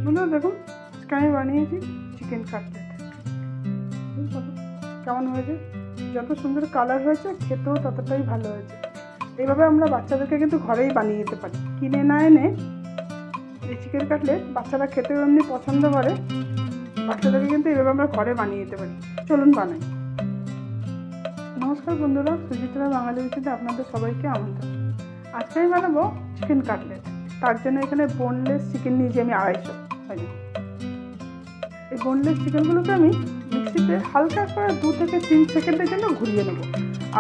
বন্ধুরা দেখুন, আজকে আমি বানিয়েছি চিকেন কাটলেট। কেমন হয়েছে? যত সুন্দর কালার হয়েছে, খেতেও ততটাই ভালো হয়েছে। এইভাবে আমরা বাচ্চাদেরকে কিন্তু ঘরেই বানিয়ে দিতে পারি। কিনে না এনে এই চিকেন কাটলেট বাচ্চারা খেতেও এমনি পছন্দ করে। বাচ্চাদেরকে কিন্তু এইভাবে আমরা ঘরে বানিয়ে দিতে পারি। চলুন বানাই। নমস্কার বন্ধুরা, সুচিত্রা বাঙালি রুচিতে আপনাদের সবাইকে আমন্ত্রণ। আজকে আমি বানাবো চিকেন কাটলেট। তার জন্য এখানে বোনলেস চিকেন নিয়েছি আমি 250। এই বোনলেস চিকেনগুলোকে আমি মিক্সিতে হালকা করে 2 থেকে 3 সেকেন্ডের জন্য ঘুরিয়ে নেব।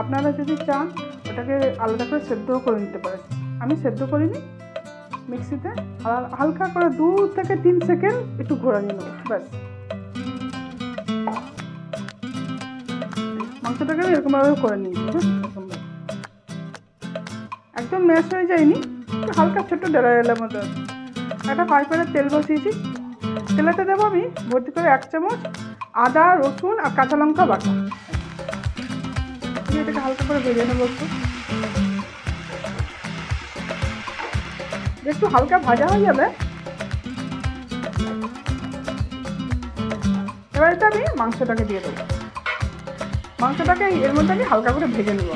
আপনারা যদি চান ওটাকে আলাদা করে সেদ্ধও করে নিতে পারেন। আমি সেদ্ধ করিনি, মিক্সিতে হালকা করে 2 থেকে 3 সেকেন্ড একটু ঘোরানিয়ে নেব, ব্যাস। মাংসটাকে আমি এরকমভাবে করে নিয়েছি, এরকমভাবে একদম ম্যাশ হয়ে যায়নি, হালকা ছোট্ট ডেলা মতো। একটা ফ্রাই প্যানে তেল বসিয়েছি। তেলেতে দেবো আমি ভর্তি করে 1 চামচ আদা, রসুন আর কাঁচা লঙ্কা বাটা। এটাকে হালকা করে ভেজে নেবো। একটু হালকা ভাজা হয়ে যাবে। এবার এটা আমি মাংসটাকে দিয়ে দেবো। মাংসটাকে এর মধ্যে আমি হালকা করে ভেজে নেবো।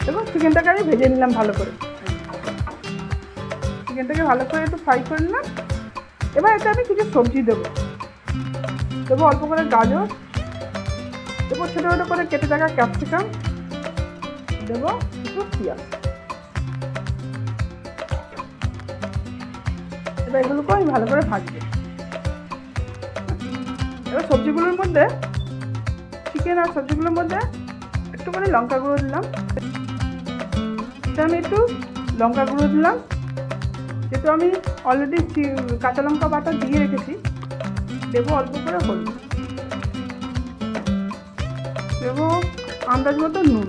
দেখো, চিকেনটাকে আমি ভেজে নিলাম ভালো করে। চিকেনটাকে ভালো করে একটু ফ্রাই করে নিলাম। এবার এতে আমি কিছু সবজি দেবো। অল্প করে গাজর দেবো, ছোটো ছোটো করে কেটে থাকা ক্যাপসিকাম দেবো, কিছু পেঁয়াজ। এবার এগুলোকে আমি ভালো করে ভাজবো। এবার সবজিগুলোর মধ্যে, চিকেন আর সবজিগুলোর মধ্যে একটু করে লঙ্কা গুঁড়ো দিলাম। আমি একটু লঙ্কা গুঁড়ো দিলাম, যেহেতু আমি অলরেডি কাঁচা লঙ্কা বাটা দিয়ে রেখেছি। দেবো অল্প করে হলুদ, দেবো আন্দাজ মতো নুন,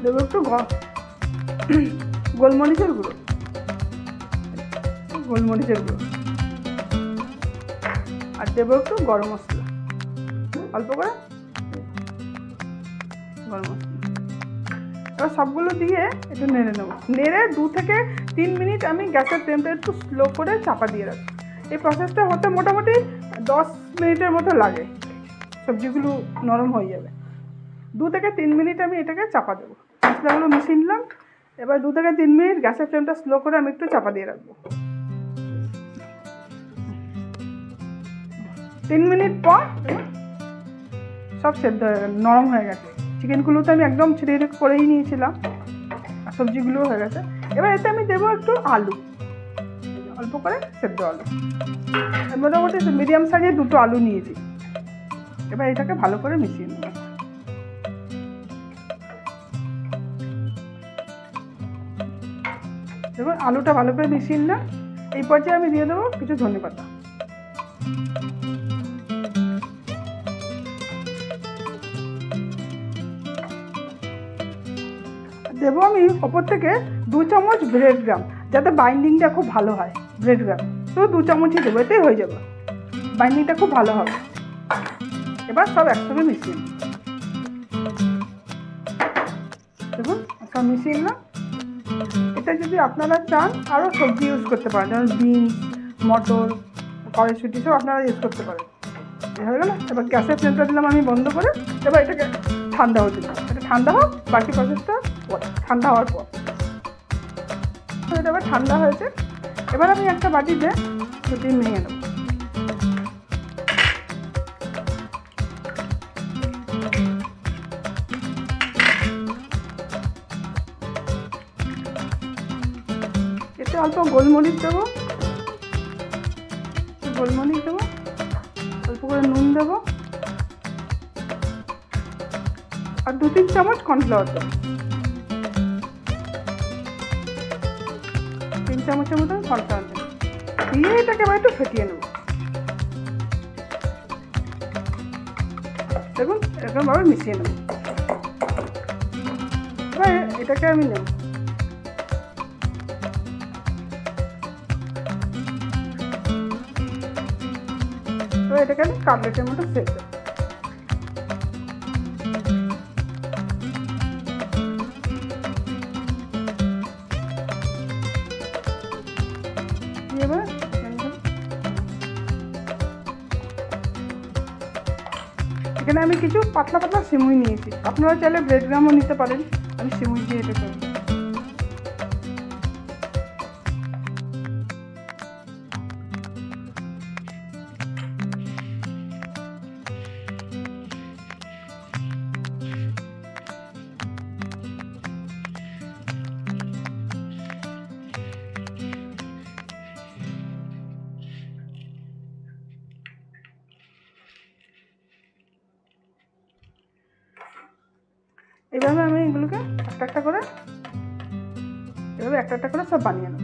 দেবো একটু গোলমরিচের গুঁড়ো, আর দেবো একটু গরম মশলা, অল্প করে গরম মশলা। এবার সবগুলো দিয়ে একটু নেড়ে নেবো। নেড়ে 2 থেকে 3 মিনিট আমি গ্যাসের ফ্লেমটা একটু স্লো করে চাপা দিয়ে রাখবো। এই প্রসেসটা হতে মোটামুটি 10 মিনিটের মতো লাগে। সবজিগুলো নরম হয়ে যাবে। 2 থেকে 3 মিনিট আমি এটাকে চাপা দেবো। মশলাগুলো মিশিয়ে নিলাম। এবার 2 থেকে 3 মিনিট গ্যাসের ফ্লেমটা স্লো করে আমি একটু চাপা দিয়ে রাখবো। 3 মিনিট পর সব সেদ্ধ হয়ে গেছে, নরম হয়ে গেছে। চিকেনগুলো তো আমি একদম ছিঁড়ে করেই নিয়েছিলাম, আর সবজিগুলোও হয়ে গেছে। এবার এতে আমি দেবো একটু আলু, অল্প করে সেদ্ধ আলু। মোটামুটি মিডিয়াম সাইজের 2টো আলু নিয়েছি। এবার এটাকে ভালো করে মিশিয়ে নেব। এবার আলুটা ভালো করে মিশিয়ে নিলাম। এই পর্যায়ে আমি দিয়ে দেবো কিছু ধনেপাতা। দেবো আমি ওপর থেকে 2 চামচ ব্রেড গ্রাম, যাতে বাইন্ডিংটা খুব ভালো হয়। ব্রেড গ্রাম তো 2 চামচই দেবো, এতেই হয়ে যাবে। বাইন্ডিংটা খুব ভালো হবে। এবার সব একসঙ্গে মিশিয়ে নিই। দেখুন, সব মিশিয়ে নিলাম। এটা যদি আপনারা চান আরও সবজি ইউজ করতে পারেন, যেমন বিনস, মটর, কড়াইশুঁটি সব আপনারা ইউজ করতে পারেন। হয়ে গেল। এবার গ্যাসের ফ্লেমটা দিলাম আমি বন্ধ করে। এবার এটাকে ঠান্ডা হতে দিলাম। এটা ঠান্ডা হোক, বাকি প্রসেসটা পরে, ঠান্ডা হওয়ার পর। এটা এবার ঠান্ডা হয়েছে। এবার আমি একটা বাটিতে দিয়ে নিয়ে নেব। এতে অল্প গোলমরিচ দেবো, অল্প করে নুন দেবো, আর 2-3 চামচ কর্নফ্লাওয়ার দেবো। 3 চামচের মতন কর্নফ্লাওয়ার দেবো। দিয়ে এটাকে এবার একটু ফেটিয়ে নেব। দেখুন, এরকমভাবে মিশিয়ে নেব। এবার এটাকে আমি নেব। তো এটাকে আমি কাটলেটের মতো সেট দেবো। এখানে আমি কিছু পাতলা পাতলা সিমুই নিয়েছি, আপনারা চাইলে ব্রেড গ্রামও নিতে পারেন। আমি সিমুই দিয়ে এটা করব। এইভাবে আমি এগুলোকে একটা একটা করে সব বানিয়ে নেব।